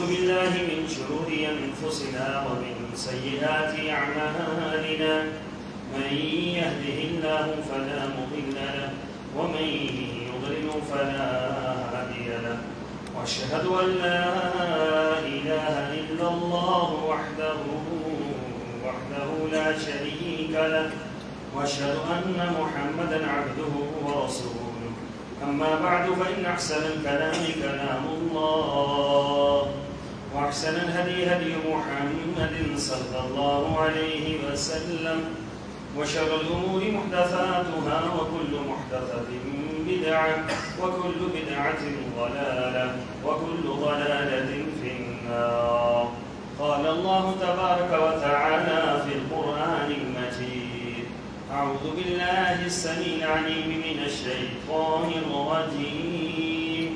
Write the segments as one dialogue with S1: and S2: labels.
S1: بالله من شرور أنفسنا ومن سيئات أعمالنا من يهده الله فلا مضل له ومن يضلل فلا هادي له وأشهد أن لا إله إلا الله وحده لا شريك له وأشهد أن محمدا عبده ورسوله أما بعد فإن أحسن الكلام كلام الله وأحسن الهدي هدي محمد صلى الله عليه وسلم وشر الأمور محدثاتها وكل محدثة بدعة وكل بدعة ضلالة وكل ضلالة في النار. قال الله تبارك وتعالى في القرآن المجيد: أعوذ بالله السميع العليم من الشيطان الرجيم.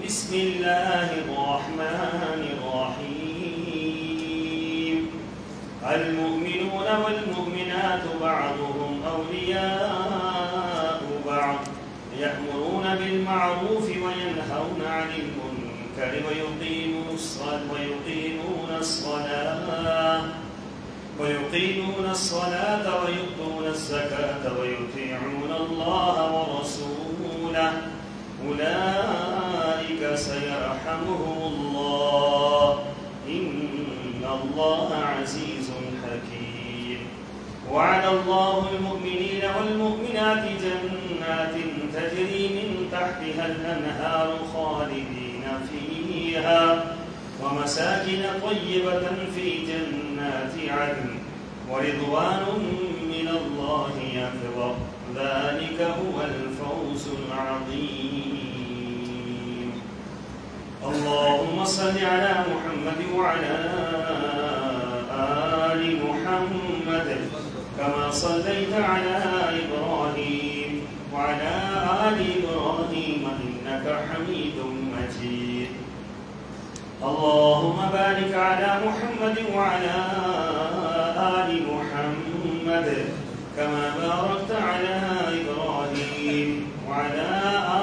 S1: بسم الله الرحمن الرحيم. المؤمنون والمؤمنات بعضهم أولياء بعض يأمرون بالمعروف وينهون عن المنكر ويقيمون الصلاة ويؤتون الزكاة ويطيعون الله ورسوله أولئك سيرحمهم الله إن الله عزيز حكيم. وعد الله المؤمنين والمؤمنات جنات تجري من تحتها الأنهار خالدين فيها ومساكن طيبة في جنات عدن ورضوان من الله أكبر ذلك هو الفوز العظيم. اللهم صل على محمد وعلى آل محمد كما صليت على إبراهيم وعلى آل إبراهيم إنك حميد مجيد. اللهم بارك على محمد وعلى آل محمد كما باركت على إبراهيم وعلى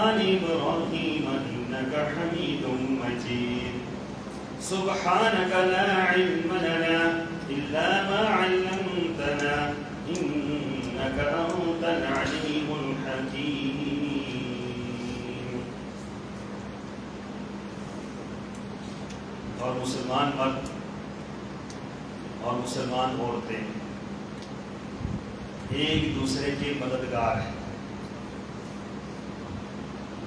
S1: آل إبراهيم إنك حميد مجيد. سبحانك لا علم لنا إلا ما علمتنا إنك أنت العليم الحكيم. اور مسلمان مرد اور مسلمان عورتیں ایک دوسرے کے مددگار ہیں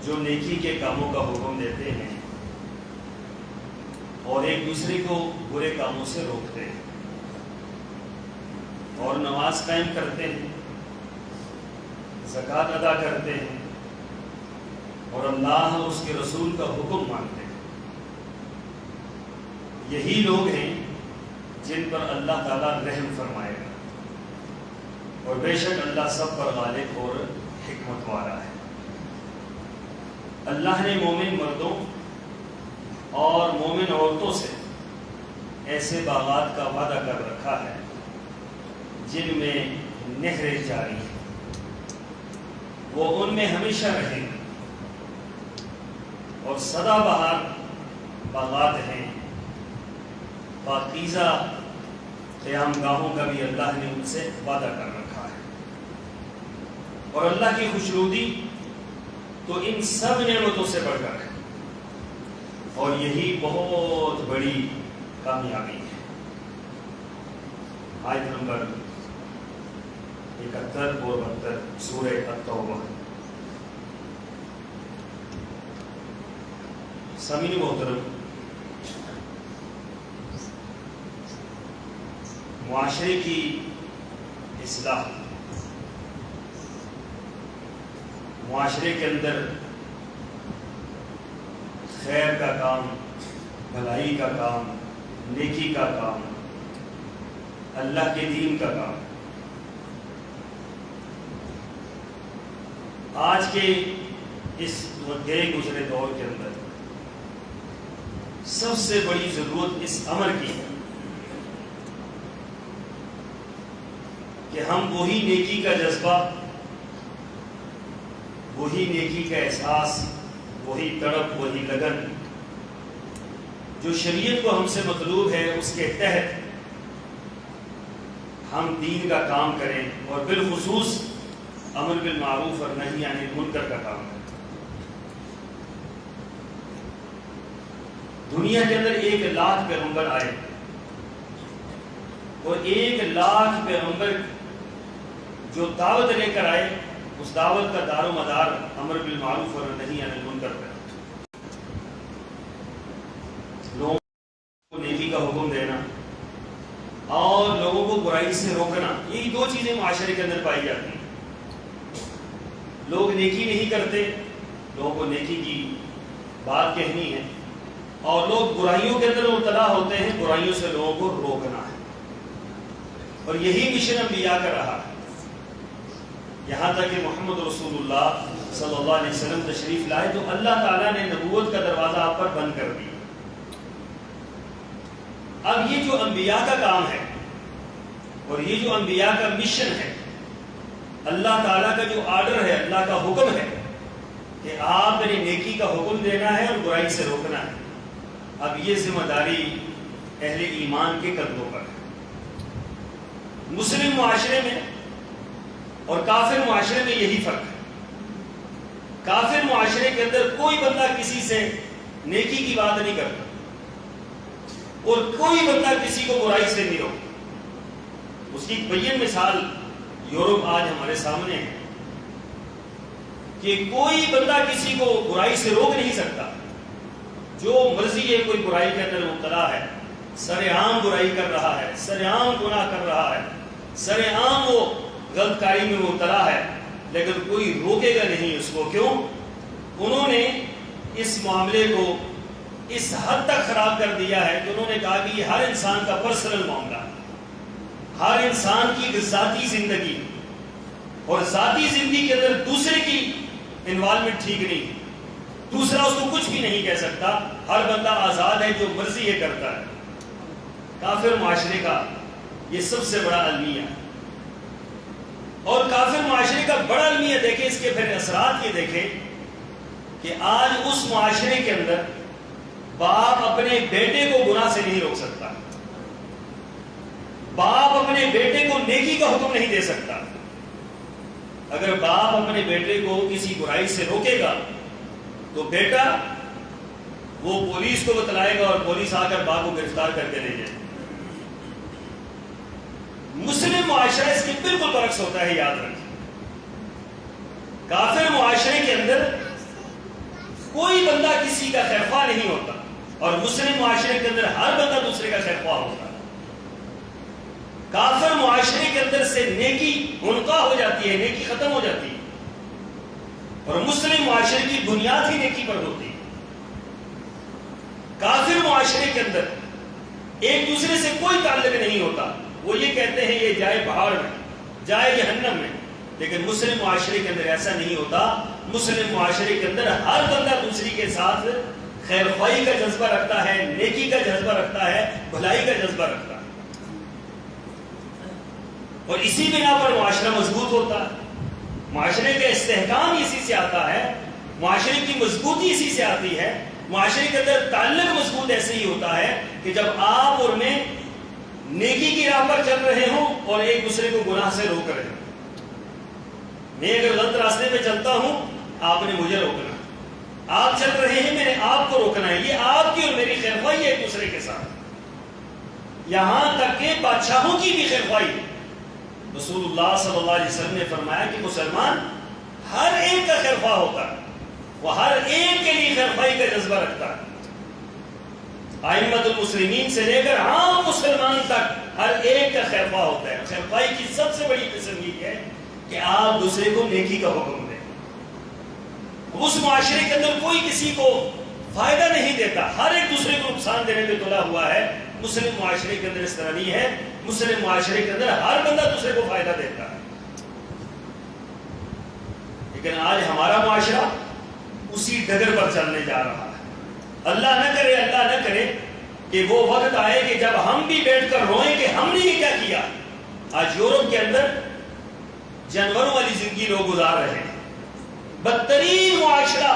S1: جو نیکی کے کاموں کا حکم دیتے ہیں اور ایک دوسرے کو برے کاموں سے روکتے ہیں اور نماز قائم کرتے ہیں، زکوٰۃ ادا کرتے ہیں اور اللہ اور اس کے رسول کا حکم مانتے ہیں۔ یہی لوگ ہیں جن پر اللہ تعالیٰ رحم فرمائے گا، اور بے شک اللہ سب پر غالب اور حکمت والا ہے۔ اللہ نے مومن مردوں اور مومن عورتوں سے ایسے باغات کا وعدہ کر رکھا ہے جن میں نہریں جاری ہیں، وہ ان میں ہمیشہ رہیں گے، اور سدا بہار باغات ہیں، پاکیزہ قیام گاہوں کا بھی اللہ نے ان سے وعدہ کر رکھا ہے۔ اور اللہ کی خوشنودی تو ان سب نعمتوں سے بڑھ کر ہے، اور یہی بہت بڑی کامیابی ہے۔ آیت نمبر 71 اور 72 سورہ التوبہ۔ سامعین محترم، معاشرے کی اصلاح، معاشرے کے اندر خیر کا کام، بھلائی کا کام، نیکی کا کام، اللہ کے دین کا کام، آج کے اس گئے گزرے دور کے اندر سب سے بڑی ضرورت اس امر کی ہے کہ ہم وہی نیکی کا جذبہ، وہی نیکی کا احساس، وہی تڑپ، وہی لگن جو شریعت کو ہم سے مطلوب ہے اس کے تحت ہم دین کا کام کریں اور بالخصوص امر بالمعروف اور نہی عن المنکر کا کام کریں۔ دنیا کے اندر 1,00,000 پیغمبر آئے اور 1,00,000 پیغمبر جو دعوت لے کر آئے، اس دعوت کا دار و مدار امر بالمعروف اور نہی عن المنکر پر، لوگوں کو نیکی کا حکم دینا اور لوگوں کو برائی سے روکنا، یہی 2 چیزیں معاشرے کے اندر پائی جاتی ہیں۔ لوگ نیکی نہیں کرتے، لوگوں کو نیکی کی بات کہنی ہے، اور لوگ برائیوں کے اندر مبتلا ہوتے ہیں، برائیوں سے لوگوں کو روکنا ہے، اور یہی مشن انبیاء کا رہا ہے، یہاں تک کہ محمد رسول اللہ صلی اللہ علیہ وسلم تشریف لائے تو اللہ تعالیٰ نے نبوت کا دروازہ آپ پر بند کر دیا۔ اب یہ جو انبیاء کا کام ہے اور یہ جو انبیاء کا مشن ہے، اللہ تعالیٰ کا جو آرڈر ہے، اللہ کا حکم ہے کہ آپ نے نیکی کا حکم دینا ہے اور برائی سے روکنا ہے، اب یہ ذمہ داری اہل ایمان کے کندھوں پر ہے۔ مسلم معاشرے میں اور کافر معاشرے میں یہی فرق ہے۔ کافر معاشرے کے اندر کوئی بندہ کسی سے نیکی کی بات نہیں کرتا اور کوئی بندہ کسی کو برائی سے نہیں روکتا۔ اس کی ایک بین مثال یورپ آج ہمارے سامنے ہے کہ کوئی بندہ کسی کو برائی سے روک نہیں سکتا، جو مرضی ہے کوئی برائی کے اندر مبتلا ہے، سر عام برائی کر رہا ہے، سر عام گناہ کر رہا ہے، سر عام وہ غلط کاری میں مبتلا ہے، لیکن کوئی روکے گا نہیں اس کو۔ کیوں؟ انہوں نے اس معاملے کو اس حد تک خراب کر دیا ہے کہ انہوں نے کہا کہ یہ ہر انسان کا پرسنل معاملہ ہے، ہر انسان کی ذاتی زندگی، اور ذاتی زندگی کے اندر دوسرے کی انوالومنٹ ٹھیک نہیں، دوسرا اس کو کچھ بھی نہیں کہہ سکتا، ہر بندہ آزاد ہے، جو مرضی یہ کرتا ہے۔ کافر معاشرے کا یہ سب سے بڑا المیہ ہے، اور کافر معاشرے کا بڑا المیہ دیکھیں، اس کے پھر اثرات یہ دیکھیں کہ آج اس معاشرے کے اندر باپ اپنے بیٹے کو گناہ سے نہیں روک سکتا، باپ اپنے بیٹے کو نیکی کا حکم نہیں دے سکتا۔ اگر باپ اپنے بیٹے کو کسی برائی سے روکے گا تو بیٹا وہ پولیس کو بتلائے گا اور پولیس آ کر باپ کو گرفتار کر کے لے جائے۔ مسلم معاشرہ اس کے بالکل برعکس ہوتا ہے، یاد رکھیں۔ کافر معاشرے کے اندر کوئی بندہ کسی کا خیرخواہ نہیں ہوتا، اور مسلم معاشرے کے اندر ہر بندہ دوسرے کا خیرخواہ ہوتا ہے۔ کافر معاشرے کے اندر سے نیکی منقطع ہو جاتی ہے، نیکی ختم ہو جاتی ہے، اور مسلم معاشرے کی بنیاد ہی نیکی پر ہوتی ہے۔ کافر معاشرے کے اندر ایک دوسرے سے کوئی تعلق نہیں ہوتا، وہ یہ کہتے ہیں یہ جائے پہاڑ میں، جائے جہنم میں، لیکن مسلم معاشرے کے اندر ایسا نہیں ہوتا۔ مسلم معاشرے کے اندر ہر بندہ دوسری کے ساتھ خیر خواہی کا جذبہ رکھتا ہے، نیکی کا جذبہ رکھتا ہے، بھلائی کا جذبہ رکھتا ہے، اور اسی بنا پر معاشرہ مضبوط ہوتا ہے۔ معاشرے کا استحکام اسی سے آتا ہے، معاشرے کی مضبوطی اسی سے آتی ہے۔ معاشرے کے اندر تعلق مضبوط ایسے ہی ہوتا ہے کہ جب آپ اور میں نیکی کی راہ پر چل رہے ہوں اور ایک دوسرے کو گناہ سے روک رہے ہوں۔ میں اگر غلط راستے پہ چلتا ہوں، آپ نے مجھے روکنا ہے، آپ چل رہے ہیں، میں نے آپ کو روکنا ہے، یہ آپ کی اور میری خیرخواہی ہے ایک دوسرے کے ساتھ، یہاں تک کہ بادشاہوں کی بھی خیرخواہی ہے۔ رسول اللہ صلی اللہ علیہ وسلم نے فرمایا کہ مسلمان ہر ایک کا خیرخواہ ہوتا ہے، وہ ہر ایک کے لیے خیرخواہی کا جذبہ رکھتا ہے۔ ائمۃ المسلمین سے لے کر عام مسلمان تک ہر ایک کا خیرخواہ ہوتا ہے۔ خیرخواہی کی سب سے بڑی قسم یہ ہے کہ آپ دوسرے کو نیکی کا حکم دیں۔ اس معاشرے کے اندر کوئی کسی کو فائدہ نہیں دیتا، ہر ایک دوسرے کو نقصان دینے پہ تلا ہوا ہے۔ مسلم معاشرے کے اندر اس طرح نہیں ہے، مسلم معاشرے کے اندر ہر بندہ دوسرے کو فائدہ دیتا ہے۔ لیکن آج ہمارا معاشرہ اسی ڈگر پر چلنے جا رہا ہے۔ اللہ نہ کرے کہ وہ وقت آئے کہ جب ہم بھی بیٹھ کر روئیں کہ ہم نے یہ کیا کیا۔ آج یورپ کے اندر جانوروں والی زندگی لوگ گزار رہے ہیں، بدترین معاشرہ،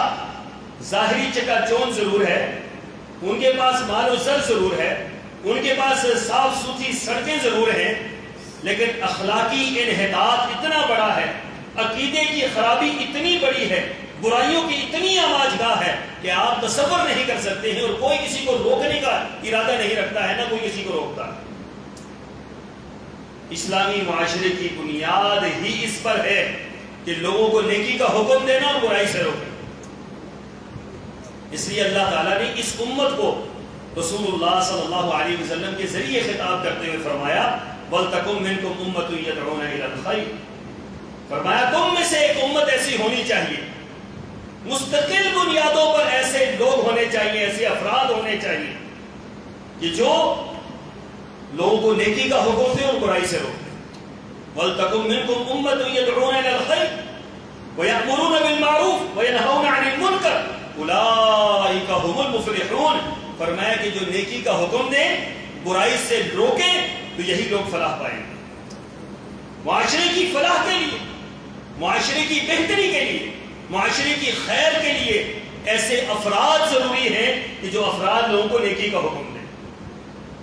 S1: ظاہری چکا چوند ضرور ہے ان کے پاس مال و زر ضرور ہے، ان کے پاس صاف ستھری سڑکیں ضرور ہیں، لیکن اخلاقی انحطاط اتنا بڑا ہے، عقیدے کی خرابی اتنی بڑی ہے، برائیوں کی اتنی آماج گاہ ہے کہ آپ تصور نہیں کر سکتے ہیں، اور کوئی کسی کو روکنے کا ارادہ نہیں رکھتا ہے، نہ کوئی کسی کو روکتا ہے۔ اسلامی معاشرے کی بنیاد ہی اس پر ہے کہ لوگوں کو نیکی کا حکم دینا اور برائی سے روکنا۔ اس لیے اللہ تعالیٰ نے اس امت کو رسول اللہ صلی اللہ علیہ وسلم کے ذریعے خطاب کرتے ہوئے فرمایا وَلْتَكُن مِّنكُمْ أُمَّةٌ يَدْعُونَ إِلَى الْخَيْرِ، فرمایا تم میں سے ایک امت ایسی ہونی چاہیے، مستقل بنیادوں پر ایسے لوگ ہونے چاہیے، ایسے افراد ہونے چاہیے کہ جو لوگوں کو نیکی کا حکم دے اور برائی سے روکے۔ وَلْتَكُن مِّنكُمْ أُمَّةٌ يَدْعُونَ إِلَى الْخَيْرِ وَيَأْمُرُونَ بِالْمَعْرُوفِ وَيَنْهَوْنَ عَنِ الْمُنكَرِ أُولَٰئِكَ هُمُ الْمُفْلِحُونَ، فرمایا کہ جو نیکی کا حکم دیں، برائی سے روکیں، تو یہی لوگ فلاح پائیں گے۔ معاشرے کی فلاح کے لیے، معاشرے کی بہتری کے لیے، معاشرے کی خیر کے لیے ایسے افراد ضروری ہیں کہ جو افراد لوگوں کو نیکی کا حکم دیں،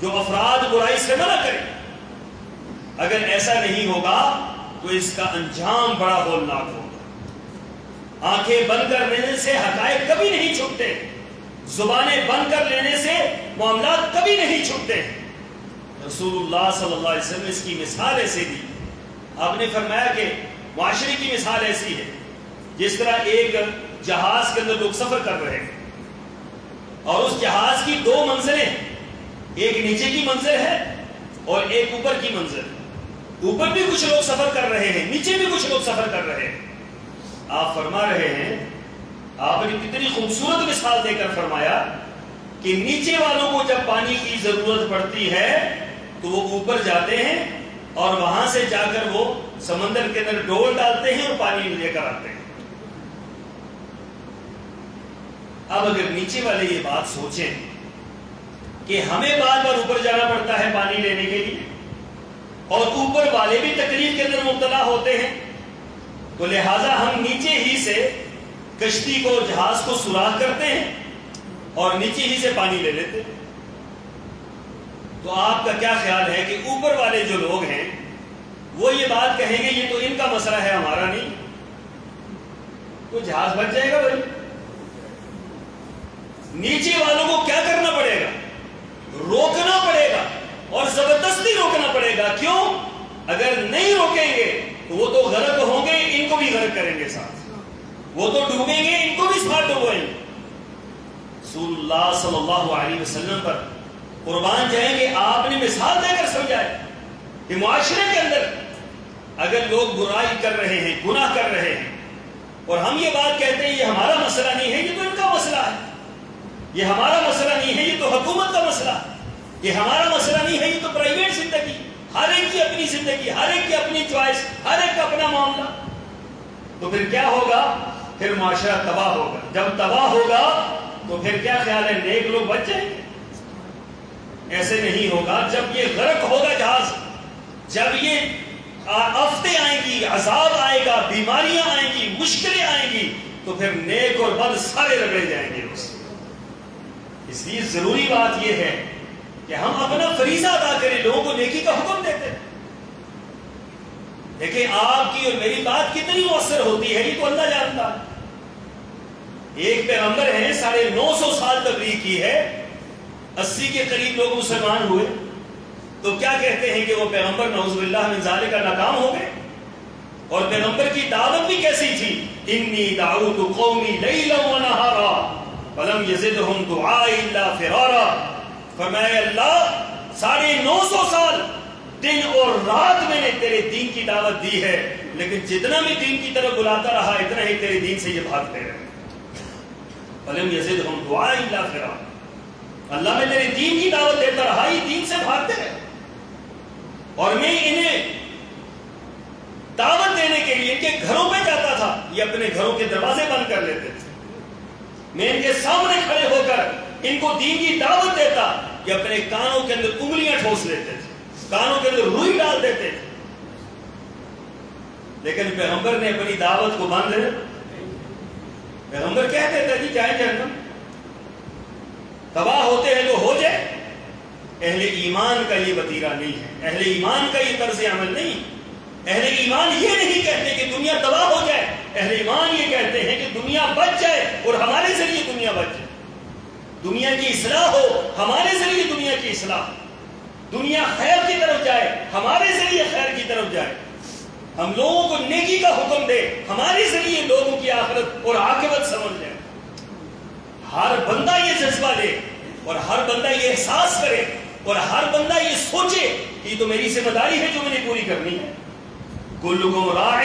S1: جو افراد برائی سے منع کریں۔ اگر ایسا نہیں ہوگا تو اس کا انجام بڑا ہولناک ہوگا۔ آنکھیں بند کر لینے سے حقائق کبھی نہیں چھپتے، زبانیں بند کر لینے سے معاملات کبھی نہیں چھپتے۔ رسول اللہ صلی اللہ علیہ وسلم اس کی مثال ایسے دی، آپ نے فرمایا کہ معاشرے کی مثال ایسی ہے جس طرح ایک جہاز کے اندر لوگ سفر کر رہے ہیں، اور اس جہاز کی دو منزلیں، ایک نیچے کی منزل ہے اور ایک اوپر کی منزل۔ اوپر بھی کچھ لوگ سفر کر رہے ہیں، نیچے بھی کچھ لوگ سفر کر رہے ہیں۔ آپ فرما رہے ہیں، آپ نے کتنی خوبصورت مثال دے کر فرمایا کہ نیچے والوں کو جب پانی کی ضرورت پڑتی ہے تو وہ اوپر جاتے ہیں اور وہاں سے جا کر وہ سمندر کے اندر ڈول ڈالتے ہیں اور پانی لے کر آتے ہیں۔ اب اگر نیچے والے یہ بات سوچیں کہ ہمیں بار بار اوپر جانا پڑتا ہے پانی لینے کے لیے، اور اوپر والے بھی تکلیف کے اندر مبتلا ہوتے ہیں، تو لہٰذا ہم نیچے ہی سے کشتی کو، جہاز کو سوراخ کرتے ہیں اور نیچے ہی سے پانی لے لیتے ہیں۔ تو آپ کا کیا خیال ہے کہ اوپر والے جو لوگ ہیں وہ یہ بات کہیں گے یہ تو ان کا مسئلہ ہے، ہمارا نہیں، تو جہاز بچ جائے گا بھائی؟ نیچے والوں کو کیا کرنا پڑے گا؟ روکنا پڑے گا، اور زبردستی روکنا پڑے گا۔ کیوں؟ اگر نہیں روکیں گے تو وہ تو غرق ہوں گے، ان کو بھی غرق کریں گے ساتھ، وہ تو ڈوبیں گے، ان کو بھی ساتھ ڈوبائیں گے۔ رسول اللہ صلی اللہ علیہ وسلم پر قربان جائیں کہ آپ نے مثال دے کر سمجھائے کہ معاشرے کے اندر اگر لوگ برائی کر رہے ہیں، گناہ کر رہے ہیں، اور ہم یہ بات کہتے ہیں یہ ہمارا مسئلہ نہیں ہے، یہ تو ان کا مسئلہ ہے، یہ ہمارا مسئلہ نہیں ہے، یہ تو حکومت کا مسئلہ ہے، یہ ہمارا مسئلہ نہیں ہے، یہ تو پرائیویٹ زندگی، ہر ایک کی اپنی زندگی، ہر ایک کی اپنی چوائس، ہر ایک کا اپنا معاملہ، تو پھر کیا ہوگا؟ پھر معاشرہ تباہ ہوگا۔ جب تباہ ہوگا تو پھر کیا خیال ہے نیک لوگ بچ جائیں گے؟ ایسے نہیں ہوگا۔ جب یہ غرق ہوگا جہاز، جب یہ آفتیں آئیں گی، عذاب آئے گا، بیماریاں آئیں گی، مشکلیں آئیں گی، تو پھر نیک اور بد سارے رگڑے جائیں گے اس لیے ضروری بات یہ ہے کہ ہم اپنا فریضہ ادا کریں، لوگوں کو نیکی کا حکم دیتے ہیں۔ دیکھیں آپ کی اور میری بات کتنی مؤثر ہوتی ہے یہ تو اللہ جانتا ہے۔ ایک پیغمبر ہیں، 950 سال تبلیغ کی ہے، 80 کے قریب لوگ مسلمان ہوئے، تو کیا کہتے ہیں کہ وہ پیغمبر نعوذ باللہ من ذالک کا ناکام ہو گئے؟ اور پیغمبر کی دعوت بھی کیسی تھی؟ انی دعوت قومی لیلا ونہارا فلم یزدہم دعائی الا فرارا۔ فرمایا اللہ 950 سال دن اور رات میں نے تیرے دین کی دعوت دی ہے، لیکن جتنا میں دین کی طرف بلاتا رہا اتنا ہی تیرے دین سے یہ بھاگتے رہے۔ فلم یزدہم دعائی الا فرارا، اللہ میں تیرے دین کی دعوت دیتا رہا، یہ دین سے بھاگتے رہے، اور میں انہیں دعوت دینے کے لیے ان کے گھروں پہ جاتا تھا، یہ اپنے گھروں کے دروازے بند کر لیتے تھے، میں ان کے سامنے کھڑے ہو کر ان کو دین کی دعوت دیتا، یہ اپنے کانوں کے اندر انگلیاں ٹھوس لیتے تھے، کانوں کے اندر روئی ڈال دیتے تھے، لیکن پیغمبر نے اپنی دعوت کو بند، پیغمبر کہہ دیتا جی جائیں جہنم، تباہ ہوتے ہیں تو ہو جائے. اہل ایمان کا یہ وتیرہ نہیں ہے، اہل ایمان کا یہ طرز عمل نہیں. اہل ایمان یہ نہیں کہتے کہ دنیا تباہ ہو جائے، اہل ایمان یہ کہتے ہیں کہ دنیا بچ جائے اور ہمارے ذریعے دنیا بچ جائے. دنیا کی اصلاح ہو، ہمارے ذریعے دنیا کی اصلاح. دنیا خیر کی طرف جائے، ہمارے ذریعے خیر کی طرف جائے. ہم لوگوں کو نیکی کا حکم دے، ہمارے ذریعے لوگوں کی آخرت اور عاقبت سمجھ جائے. ہر بندہ یہ جذبہ لے اور ہر بندہ یہ احساس کرے اور ہر بندہ یہ سوچے کہ یہ تو میری ذمہ داری ہے جو میں نے پوری کرنی ہے. کلکم راع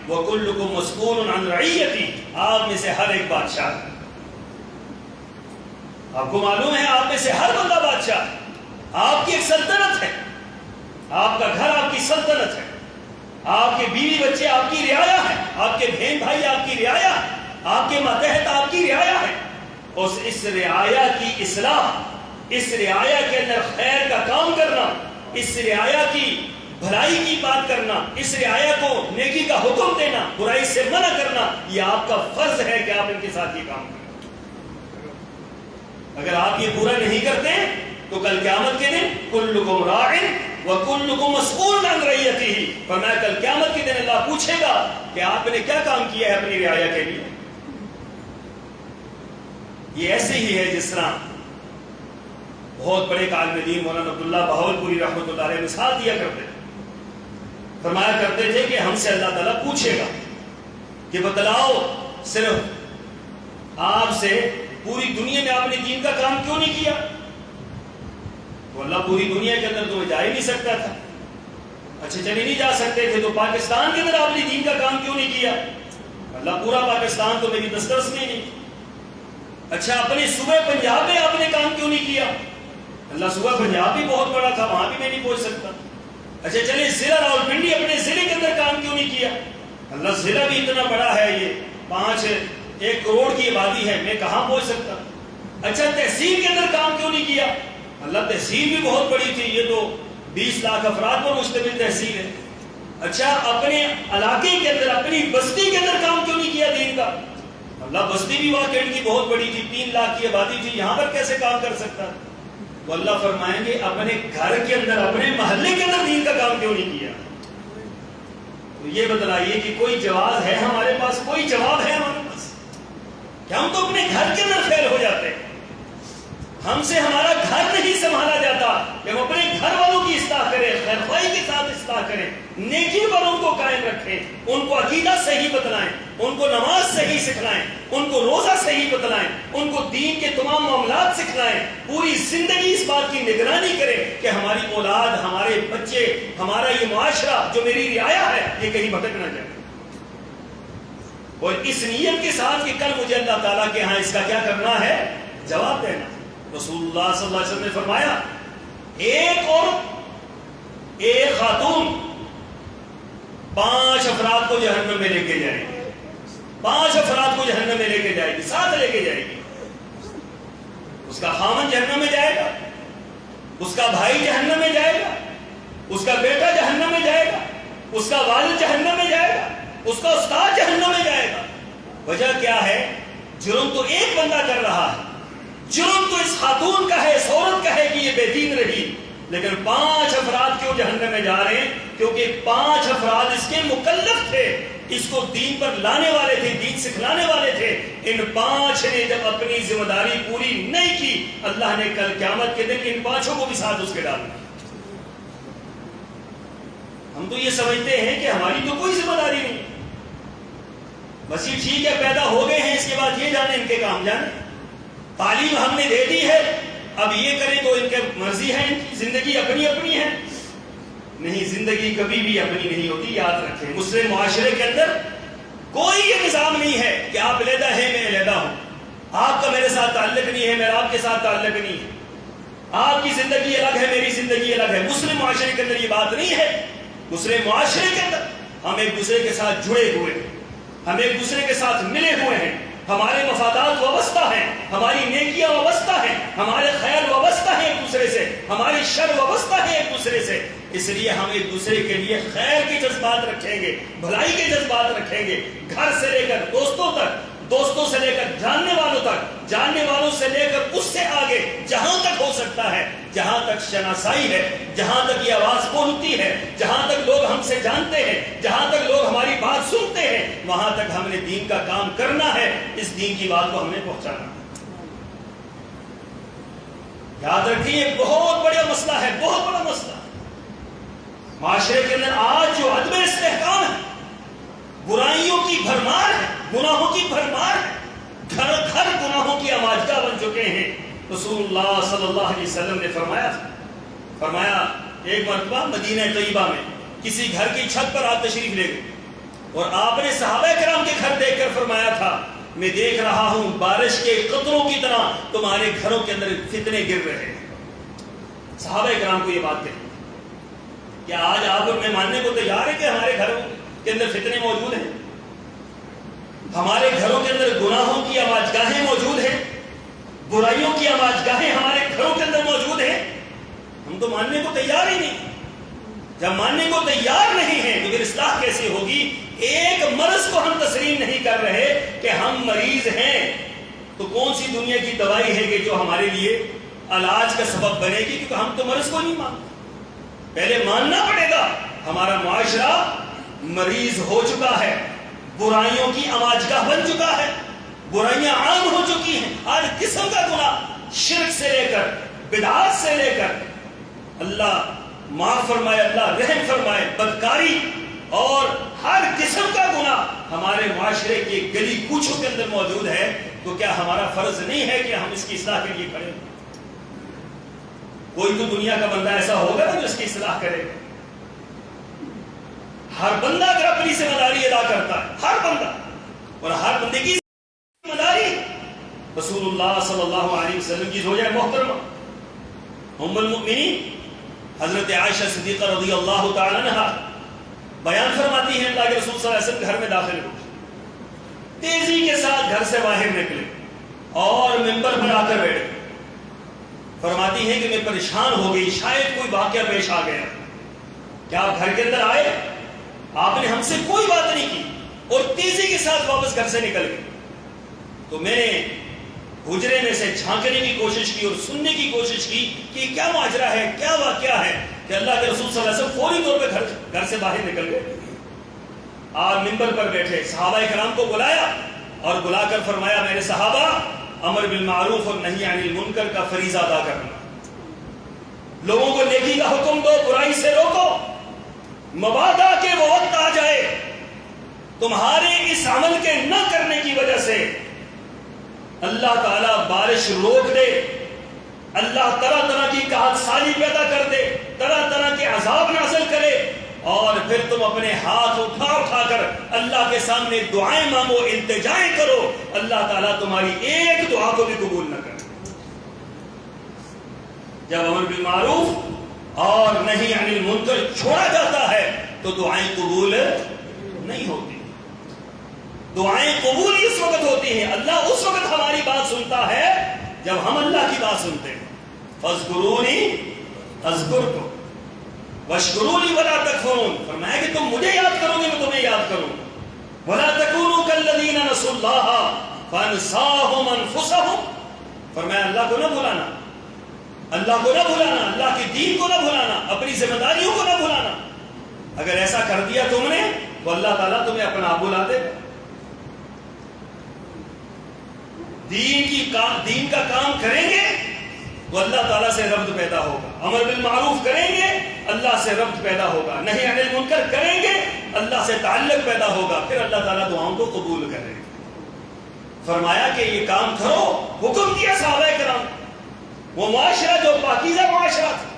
S1: وکلکم مسئول عن رعیتی. آپ میں سے ہر ایک بادشاہ ہے. آپ کو معلوم ہے آپ میں سے ہر بندہ بادشاہ ہے. آپ کی ایک سلطنت ہے، آپ کا گھر آپ کی سلطنت ہے، آپ کے بیوی بچے آپ کی رعایا ہے، آپ کے بہن بھائی آپ کی رعایا ہے، آپ کے ماتحت آپ کی رعایا ہے. اور اس رعایا کی اصلاح، اس رعایا کے اندر خیر کا کام کرنا، اس رعایا کی بھلائی کی بات کرنا، اس رعایا کو نیکی کا حکم دینا، برائی سے منع کرنا، یہ آپ کا فرض ہے کہ آپ ان کے ساتھ یہ کام کریں. اگر آپ یہ پورا نہیں کرتے تو کل قیامت کے دن کلکم راع وکلکم مسئول عن رعیتہ، فرمایا کل قیامت کے دن اللہ پوچھے گا کہ آپ نے کیا کام کیا ہے اپنی رعایا کے لیے. یہ ایسے ہی ہے جس طرح بہت بڑے عالم دین مولانا عبداللہ بہاولپوری رحمۃ اللہ علیہ مثال دیا کرتے تھے. فرمایا کرتے تھے کہ ہم سے اللہ تعالیٰ پوچھے گا کہ بتلاؤ صرف آپ سے پوری دنیا میں آپ نے دین کا کام کیوں نہیں کیا؟ تو اللہ پوری دنیا کے اندر تمہیں جا ہی نہیں سکتا تھا. اچھا چلے نہیں جا سکتے تھے تو پاکستان کے اندر آپ نے دین کا کام کیوں نہیں کیا؟ اللہ پورا پاکستان تو میری دسترس میں نہیں. اچھا اپنے صوبے پنجاب میں آپ نے کام کیوں نہیں کیا؟ اللہ صوبہ پنجاب بھی بہت بڑا تھا، وہاں بھی میں نہیں پہنچ سکتا. اچھا چلے ضلع راولپنڈی اپنے ضلع کے اندر کام کیوں نہیں کیا؟ اللہ ضلع بھی اتنا بڑا ہے، یہ 1 کروڑ کی آبادی ہے، میں کہاں پہنچ سکتا. اچھا تحصیل کے اندر کام کیوں نہیں کیا؟ اللہ تحصیل بھی بہت بڑی تھی، یہ تو 20 لاکھ افراد پر مشتمل تحصیل ہے. اچھا اپنے علاقے کے اندر اپنی بستی کے اندر کام کیوں نہیں کیا دین کا؟ اللہ بستی بھی وہاں کینٹ کی بہت بڑی تھی، 3 لاکھ کی آبادی تھی، یہاں پر کیسے کام کر سکتا؟ تو اللہ فرمائیں گے اپنے گھر کے اندر اپنے محلے کے اندر دین کا کام کیوں نہیں کیا؟ تو یہ بتلائیے کہ کوئی جواز ہے ہمارے پاس، کوئی جواب ہے ہمارے پاس کہ ہم تو اپنے گھر کے اندر فیل ہو جاتے ہیں. ہم سے ہمارا گھر نہیں سنبھالا جاتا کہ ہم اپنے گھر والوں کی اصلاح کریں، خیر خواہی کے ساتھ اصلاح کریں، نیکی پر ان کو قائم رکھیں، ان کو عقیدہ صحیح بتلائیں، ان کو نماز صحیح سکھلائیں، ان کو روزہ صحیح بتلائیں، ان کو دین کے تمام معاملات سکھلائیں. پوری زندگی اس بات کی نگرانی کریں کہ ہماری اولاد، ہمارے بچے، ہمارا یہ معاشرہ جو میری رعایا ہے یہ کہیں بھٹک نہ جائے. اور اس نیت کے ساتھ کہ کل مجھے اللہ تعالیٰ کے ہاں اس کا کیا کرنا ہے، جواب دینا. رسول اللہ صلی اللہ علیہ وسلم نے فرمایا ایک عورت، ایک خاتون 5 افراد کو جہنم میں لے کے جائے گی، 5 افراد کو جہنم میں لے کے جائے گی، ساتھ لے کے جائے گی. اس کا خامن جہنم میں جائے گا، اس کا بھائی جہنم میں جائے گا، اس کا بیٹا جہنم میں جائے گا، اس کا والد جہنم میں جائے گا، اس کا استاد جہنم میں جائے گا. وجہ کیا ہے؟ جرم تو ایک بندہ کر رہا ہے، جرم تو اس خاتون کا ہے، اس عورت کا ہے کہ یہ بے دین رہی، لیکن 5 افراد کیوں جہنم میں جا رہے ہیں؟ کیونکہ 5 افراد اس کے مکلف تھے، اس کو دین پر لانے والے تھے، دین سکھلانے والے تھے. ان 5 نے جب اپنی ذمہ داری پوری نہیں کی، اللہ نے کل قیامت کے دن ان 5 کو بھی ساتھ اس کے ڈالنا. ہم تو یہ سمجھتے ہیں کہ ہماری تو کوئی ذمہ داری نہیں، بس یہ ٹھیک ہے پیدا ہو گئے ہیں، اس کے بعد یہ جانے ان کے کام جانے، تعلیم ہم نے دے دی ہے، اب یہ کریں تو ان کی مرضی ہے، ان کی زندگی اپنی اپنی ہے. نہیں، زندگی کبھی بھی اپنی نہیں ہوتی، یاد رکھیں. مسلم معاشرے کے اندر کوئی یہ نظام نہیں ہے کہ آپ علیحدہ ہیں میں علیحدہ ہوں، آپ کا میرے ساتھ تعلق نہیں ہے، میرا آپ کے ساتھ تعلق نہیں ہے، آپ کی زندگی الگ ہے میری زندگی الگ ہے. مسلم معاشرے کے اندر یہ بات نہیں ہے. مسلم معاشرے کے اندر ہم ایک دوسرے کے ساتھ جڑے ہوئے ہیں، ہم ایک دوسرے کے ساتھ ملے ہوئے ہیں، ہمارے مفادات وابستہ ہیں، ہماری نیکیاں وابستہ ہیں، ہمارے خیر وابستہ ہیں ایک دوسرے سے، ہماری شر وابستہ ہیں ایک دوسرے سے. اس لیے ہم ایک دوسرے کے لیے خیر کے جذبات رکھیں گے، بھلائی کے جذبات رکھیں گے، گھر سے لے کر دوستوں تک، دوستوں سے لے کر جاننے والوں تک، جاننے والوں سے لے کر اس سے آگے جہاں تک ہو سکتا ہے، جہاں تک شناسائی ہے، جہاں تک یہ آواز پہنچتی ہے، جہاں تک لوگ ہم سے جانتے ہیں، جہاں تک لوگ ہماری بات سنتے ہیں، وہاں تک ہم نے دین کا کام کرنا ہے، اس دین کی بات کو ہم نے پہنچانا ہے۔ یاد رکھیے یہ بہت بڑا مسئلہ ہے، بہت بڑا مسئلہ۔ معاشرے کے اندر آج جو عدم استحکام ہے، برائیوں کی بھرمار ہے، گناہوں کی بھرمار ہے، گھر گھر گناہوں کی آماجگاہ بن چکے ہیں۔ رسول اللہ صلی اللہ علیہ وسلم نے فرمایا ایک مرتبہ مدینہ طیبہ میں کسی گھر کی چھت پر آپ تشریف لے گئے اور آپ نے صحابہ کرام کے گھر دیکھ کر فرمایا تھا میں دیکھ رہا ہوں بارش کے قطروں کی طرح تمہارے گھروں کے اندر فتنے گر رہے ہیں۔ صحابہ کرام کو یہ بات کہی، کیا آج آپ میں ماننے کو تیار ہے کہ ہمارے گھروں کے اندر فتنے موجود ہیں؟ ہمارے گھروں کے اندر گناہوں کی آماجگاہیں موجود ہیں، برائیوں کی آماجگاہیں ہمارے گھروں کے اندر موجود ہیں؟ ہم تو ماننے کو تیار ہی نہیں۔ جب ماننے کو تیار نہیں ہیں تو پھر اصلاح کیسے ہوگی؟ ایک مرض کو ہم تسلیم نہیں کر رہے کہ ہم مریض ہیں، تو کون سی دنیا کی دوائی ہے کہ جو ہمارے لیے علاج کا سبب بنے گی؟ کیونکہ ہم تو مرض کو نہیں مانتے۔ پہلے ماننا پڑے گا ہمارا معاشرہ مریض ہو چکا ہے، برائیوں کی آماجگاہ بن چکا ہے، برائیاں عام ہو چکی ہیں، ہر قسم کا گناہ، شرک سے لے کر بدعات سے لے کر، اللہ معاف فرمائے، اللہ رحم فرمائے، بدکاری اور ہر قسم کا گناہ ہمارے معاشرے کے گلی کوچوں کے اندر موجود ہے۔ تو کیا ہمارا فرض نہیں ہے کہ ہم اس کی اصلاح کے لیے کھڑے ہیں؟ کوئی تو دنیا کا بندہ ایسا ہوگا نا جو اس کی اصلاح کرے گا۔ ہر بندہ اگر اپنی ذمہ داری ادا کرتا ہے، ہر بندہ، اور ہر بندے کی ذمہ داری رسول اللہ صلی اللہ علیہ وسلم کی زوجہ محترمہ ام المؤمنین حضرت عائشہ صدیقہ رضی اللہ تعالی عنہا بیان فرماتی ہیں اللہ کے رسول صلی اللہ علیہ وسلم گھر میں داخل ہوئے، تیزی کے ساتھ گھر سے باہر نکلے اور منبر پر آ کر بیٹھے۔ فرماتی ہیں کہ میں پریشان ہو گئی، شاید کوئی واقعہ پیش آ گیا۔ کیا آپ گھر کے اندر آئے؟ آپ نے ہم سے کوئی بات نہیں کی اور تیزی کے ساتھ واپس گھر سے نکل گئے۔ تو میں نے حجرے میں سے جھانکنے کی کوشش کی اور سننے کی کوشش کی کہ کیا ماجرا ہے، کیا واقعہ ہے، کہ اللہ کے رسول صلی اللہ علیہ وسلم فوری طور پہ گھر سے باہر نکل گئے۔ آپ منبر پر بیٹھے، صحابہ کرام کو بلایا اور بلا کر فرمایا میرے صحابہ، امر بالمعروف اور نہی عن المنکر کا فریضہ ادا کرنا، لوگوں کو نیکی کا حکم دو، برائی سے روکو، مبادا کہ وہ وقت آ جائے تمہارے اس عمل کے نہ کرنے کی وجہ سے اللہ تعالیٰ بارش روک دے، اللہ طرح طرح کی قحط سالی پیدا کر دے، طرح طرح کے عذاب نازل کرے، اور پھر تم اپنے ہاتھ اٹھا کر اللہ کے سامنے دعائیں مانگو، التجائیں کرو، اللہ تعالیٰ تمہاری ایک دعا کو بھی قبول نہ کرے۔ جب امر بالمعروف اور نہی عن المنکر چھوڑا جاتا ہے تو دعائیں قبول نہیں ہوتی۔ دعائیں قبول اس وقت ہوتی ہیں، اللہ اس وقت ہماری بات سنتا ہے جب ہم اللہ کی بات سنتے ہیں۔ فاذکرونی اذکرکم واشکرونی ولا تکفرون، فرمایا کہ تم مجھے یاد کرو گے میں تمہیں یاد کروں۔ ولا تکونوا کالذین نسوا اللہ فانساہم انفسہم، فرمایا اللہ کو نہ بھلانا، اللہ کو نہ بھلانا، اللہ کے دین کو نہ بھلانا، اپنی ذمہ داریوں کو نہ بھلانا۔ اگر ایسا کر دیا تم نے تو اللہ تعالیٰ تمہیں اپنا آپ بلا دے گا۔ دین کا کام کریں گے تو اللہ تعالیٰ سے ربط پیدا ہوگا، امر بالمعروف کریں گے اللہ سے ربط پیدا ہوگا، نہی عن المنکر کریں گے اللہ سے تعلق پیدا ہوگا، پھر اللہ تعالیٰ دعاؤں کو قبول کرے گا۔ فرمایا کہ یہ کام کرو، حکم کیا صحابہ کرام۔ وہ معاشرہ جو پاکیزہ معاشرہ تھا،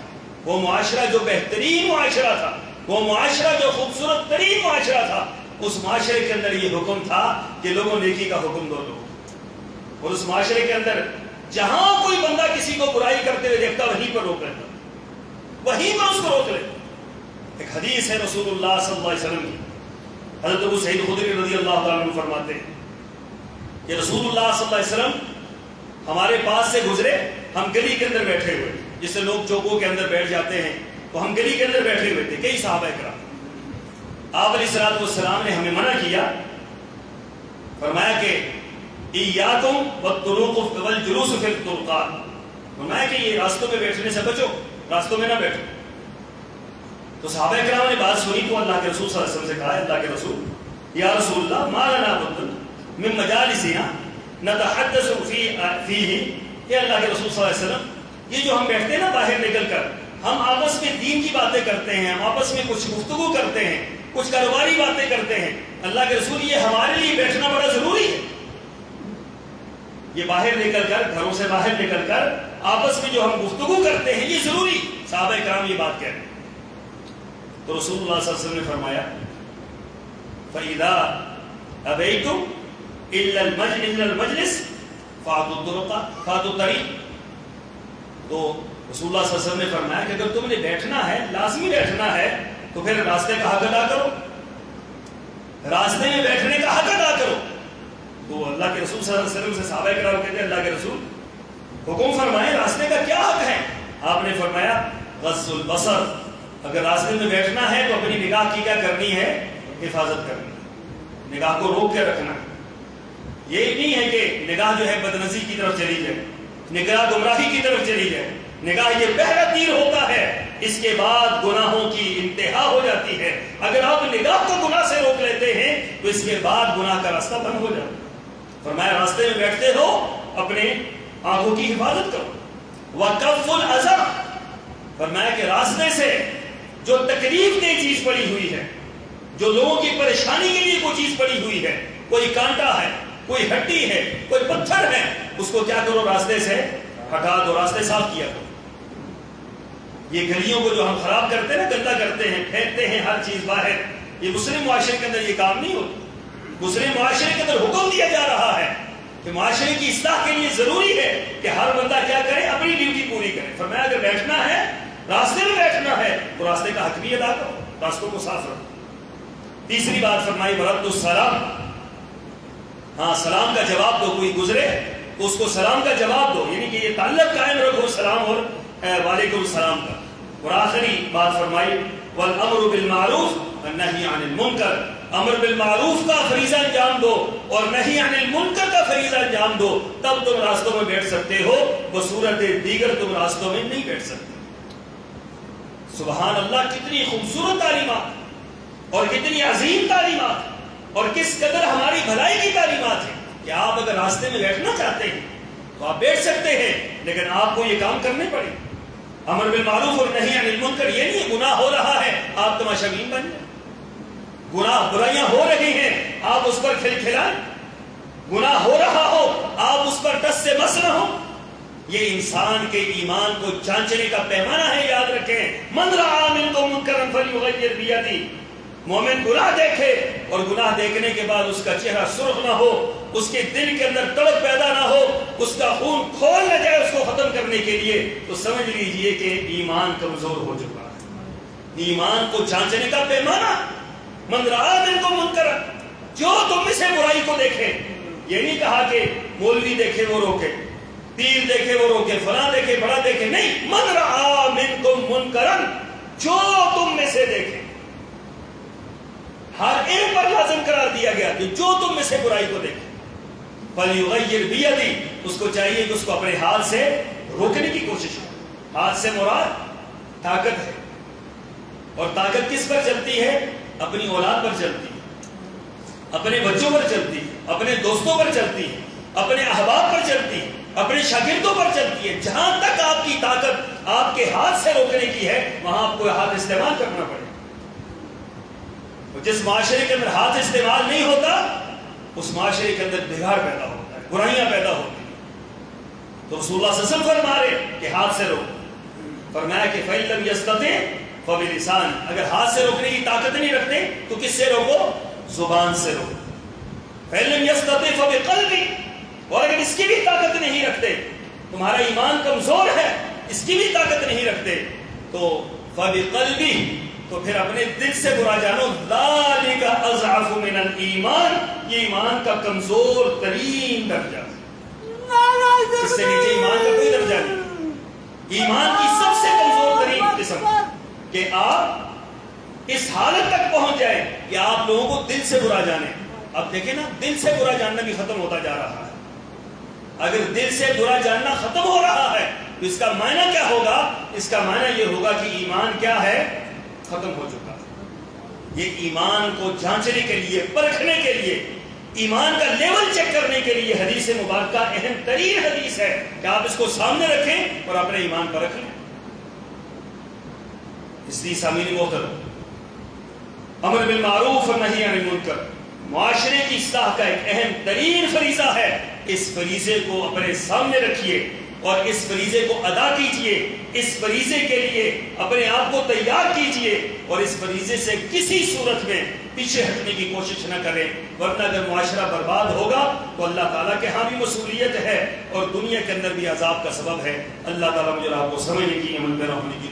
S1: وہ معاشرہ جو بہترین معاشرہ تھا، وہ معاشرہ جو خوبصورت ترین معاشرہ تھا، اس معاشرے کے اندر یہ حکم تھا کہ لوگوں نیکی کا حکم دو لوگ، اور اس معاشرے کے اندر جہاں کوئی بندہ کسی کو برائی کرتے ہوئے دیکھتا وہیں پر روک لیتا، وہیں پر اس کو روک لیتا۔ ایک حدیث ہے رسول اللہ صلی اللہ علیہ وسلم کی، حضرت ابو سعید خدری رضی اللہ تعالیٰ عنہ فرماتے ہیں کہ رسول اللہ صلی اللہ علیہ وسلم ہمارے پاس سے گزرے، ہم گلی کے اندر بیٹھے ہوئے، جس سے لوگ چوکوں کے اندر بیٹھ جاتے ہیں، تو ہم گلی کے اندر بیٹھے ہوئے تھے، کئی صحابہ کرام۔ آپ علیہ الصلوۃ والسلام نے ہمیں منع کیا، فرمایا کہ ایاکم والطرق والجلوس فی الطرقات، فرمایا کہ یہ راستوں میں بیٹھنے سے بچو، راستوں میں نہ بیٹھو۔ تو صحابہ کرام نے بات سنی تو اللہ کے رسول صلی اللہ علیہ وسلم سے کہا، اللہ کے رسول یا رسول اللہ ما لنا بد من مجالسنا نتحدث فیہ، کہ اللہ کے رسول صلی اللہ علیہ وسلم یہ جو ہم بیٹھتے ہیں نا باہر نکل کر، ہم آپس میں دین کی باتیں کرتے ہیں، ہم آپس میں کچھ گفتگو کرتے ہیں، کچھ کاروباری باتیں کرتے ہیں، اللہ کے رسول یہ ہمارے لیے بیٹھنا بڑا ضروری ہے۔ یہ باہر نکل کر، گھروں سے باہر نکل کر آپس میں جو ہم گفتگو کرتے ہیں یہ ضروری۔ صحابہ کرام یہ بات کہہ رہے ہیں تو رسول اللہ صلی اللہ علیہ وسلم نے فرمایا فَإِذَا أَبَيْتُمْ إِلَّا الْمَجْلِسِ فَاتُوا الطَّرِيقَ، تو رسول اللہ صلی اللہ علیہ وسلم نے فرمایا کہ اگر تم نے بیٹھنا ہے، لازمی بیٹھنا ہے، تو پھر راستے کا حق ادا کرو، راستے میں بیٹھنے کا حق ادا کرو۔ تو اللہ کے رسول صلی اللہ علیہ وسلم سے صحابہ کرام کہتے ہیں اللہ کے رسول حکم فرمائیں راستے کا کیا حق ہے؟ آپ نے فرمایا غض البصر، اگر راستے میں بیٹھنا ہے تو اپنی نگاہ کی کیا کرنی ہے؟ حفاظت کرنی ہے، نگاہ کو روک کے رکھنا ہے۔ یہ نہیں ہے کہ نگاہ جو ہے بدنظری کی طرف چلی جائے، نگاہ گمراہی کی طرف چلی جائے، نگاہ یہ پہلا تیر ہوتا ہے، اس کے بعد گناہوں کی انتہا ہو جاتی ہے۔ اگر آپ نگاہ کو گناہ سے روک لیتے ہیں تو اس کے بعد گناہ کا راستہ بند ہو جاتا ہے۔ فرمایا راستے میں بیٹھتے ہو اپنے آنکھوں کی حفاظت کرو۔ وَكَفُّ الْأَذَى، فرمایا کہ راستے سے جو تکلیف دہ چیز پڑی ہوئی ہے، جو لوگوں کی پریشانی کے لیے کوئی چیز پڑی ہوئی ہے، کوئی کانٹا ہے، کوئی ہڈی ہے، کوئی پتھر ہے، اس کو کیا کرو؟ راستے سے ہٹا دو، راستے صاف کیا کرو۔ یہ گلیوں کو جو ہم خراب کرتے ہیں نا، گندا کرتے ہیں، پھینکتے ہیں ہر چیز باہر، یہ مسلم معاشرے کے اندر یہ کام نہیں ہوتا۔ مسلم معاشرے کے اندر حکم دیا جا رہا ہے کہ معاشرے کی اصلاح کے لیے ضروری ہے کہ ہر بندہ کیا کرے؟ اپنی ڈیوٹی پوری کرے۔ فرمایا اگر بیٹھنا ہے، راستے میں بیٹھنا ہے، تو راستے کا حق بھی ادا کرو، راستوں کو صاف رکھو۔ تیسری بات فرمائی برد السلام، ہاں سلام کا جواب دو، کوئی گزرے تو اس کو سلام کا جواب دو، یعنی کہ یہ تعلق قائم رکھو سلام اور وعلیکم السلام کا۔ اور آخری بات فرمائی والامر بالمعروف والنہی عن المنکر، امر بالمعروف کا فریضہ انجام دو اور نہی عن المنکر کا فریضہ انجام دو، تب تم راستوں میں بیٹھ سکتے ہو، بصورت دیگر تم راستوں میں نہیں بیٹھ سکتے۔ سبحان اللہ، کتنی خوبصورت تعلیمات اور کتنی عظیم تعلیمات اور کس قدر ہماری بھلائی کی تعلیمات ہیں کہ آپ اگر راستے میں بیٹھنا چاہتے ہیں تو آپ بیٹھ سکتے ہیں، لیکن آپ کو یہ کام کرنے پڑے۔ امر بالمعروف اور نہی عن المنکر یہ نہیں گناہ ہو رہا ہے آپ تماشا بین بن جائیں، گناہ برائیاں ہو رہی ہیں آپ اس پر کھلکھلائیں، گناہ ہو رہا ہو آپ اس پر ٹس سے مس نہ ہو۔ یہ انسان کے ایمان کو جانچنے کا پیمانہ ہے، یاد رکھیں۔ من رأى منکم منکرا فلیغیر بیدہ، مومن گناہ دیکھے اور گناہ دیکھنے کے بعد اس کا چہرہ سرخ نہ ہو، اس کے دل کے اندر تڑپ پیدا نہ ہو، اس کا خون کھول نہ جائے اس کو ختم کرنے کے لیے، تو سمجھ لیجئے کہ ایمان کمزور ہو چکا ہے۔ ایمان کو جانچنے کا پیمانہ من رأى منکم منکرا، جو تم میں سے برائی کو دیکھے، یہ نہیں کہا کہ مولوی دیکھے وہ روکے، پیر دیکھے وہ روکے، فلاں دیکھے بڑا دیکھے، نہیں، من رأى منکم منکرا، جو تم میں سے دیکھے، ہر ایک پر لازم قرار دیا گیا کہ جو تم میں سے برائی کو دیکھے فلیغیر بیدہ، اس کو چاہیے کہ اس کو اپنے ہاتھ سے روکنے کی کوشش کرے۔ ہاتھ سے مراد طاقت ہے، اور طاقت کس پر چلتی ہے؟ اپنی اولاد پر چلتی ہے، اپنے بچوں پر چلتی ہے، اپنے دوستوں پر چلتی ہے، اپنے احباب پر چلتی ہے، اپنے شاگردوں پر چلتی ہے۔ جہاں تک آپ کی طاقت آپ کے ہاتھ سے روکنے کی ہے وہاں آپ کو ہاتھ استعمال کرنا پڑے۔ جس معاشرے کے اندر ہاتھ استعمال نہیں ہوتا اس معاشرے کے اندر بگاڑ پیدا ہوتا ہے، برائیاں پیدا ہوتی ہیں۔ تو رسول اللہ صلی اللہ علیہ وسلم فرما رہے کہ ہاتھ سے روکو، فرمایا کہ فَإِن لَمْ يَسْتَطِعْ فَبِلِسَانِهِ، اگر ہاتھ سے روکنے کی طاقت نہیں رکھتے تو کس سے روکو؟ زبان سے روکو۔ فَإِن لَمْ يَسْتَطِعْ فَبِقَلْبِهِ، اور اگر اس کی بھی طاقت نہیں رکھتے، تمہارا ایمان کمزور ہے، اس کی بھی طاقت نہیں رکھتے، تو فَبِقَلْبِهِ، تو پھر اپنے دل سے برا جانو، ذالک اضعف من الایمان، یہ ایمان کا کمزور ترین درجہ، اس سے نیچے ایمان کا کوئی درجہ نہیں۔ ایمان کی سب سے کمزور ترین قسم کہ آپ اس حالت تک پہنچ جائیں کہ آپ لوگوں کو دل سے برا جانیں۔ اب دیکھیں نا، دل سے برا جاننا بھی ختم ہوتا جا رہا ہے۔ اگر دل سے برا جاننا ختم ہو رہا ہے تو اس کا معنی کیا ہوگا؟ اس کا معنی یہ ہوگا کہ ایمان کیا ہے؟ ختم ہو چکا. یہ ایمان کو جانچنے کے لیے، پرکھنے کے لیے، ایمان کا لیول چیک کرنے کے لیے حدیث مبارکہ اہم ترین حدیث ہے کہ آپ اس کو سامنے رکھیں اور اپنے ایمان پر رکھ لیں. اس لیے سامعین محترم، امر بالمعروف اور نہی عن المنکر معاشرے کی اصلاح کا ایک اہم ترین فریضہ ہے. اس فریضے کو اپنے سامنے رکھیے اور اس فریضے کو ادا کیجئے. اس فریضے کے لیے اپنے آپ کو تیار کیجئے اور اس فریضے سے کسی صورت میں پیچھے ہٹنے کی کوشش نہ کریں، ورنہ اگر معاشرہ برباد ہوگا تو اللہ تعالیٰ کے ہاں بھی مسئولیت ہے اور دنیا کے اندر بھی عذاب کا سبب ہے. اللہ تعالیٰ مجھے آپ کو سمجھنے کی، عمل پیرا ہونے کی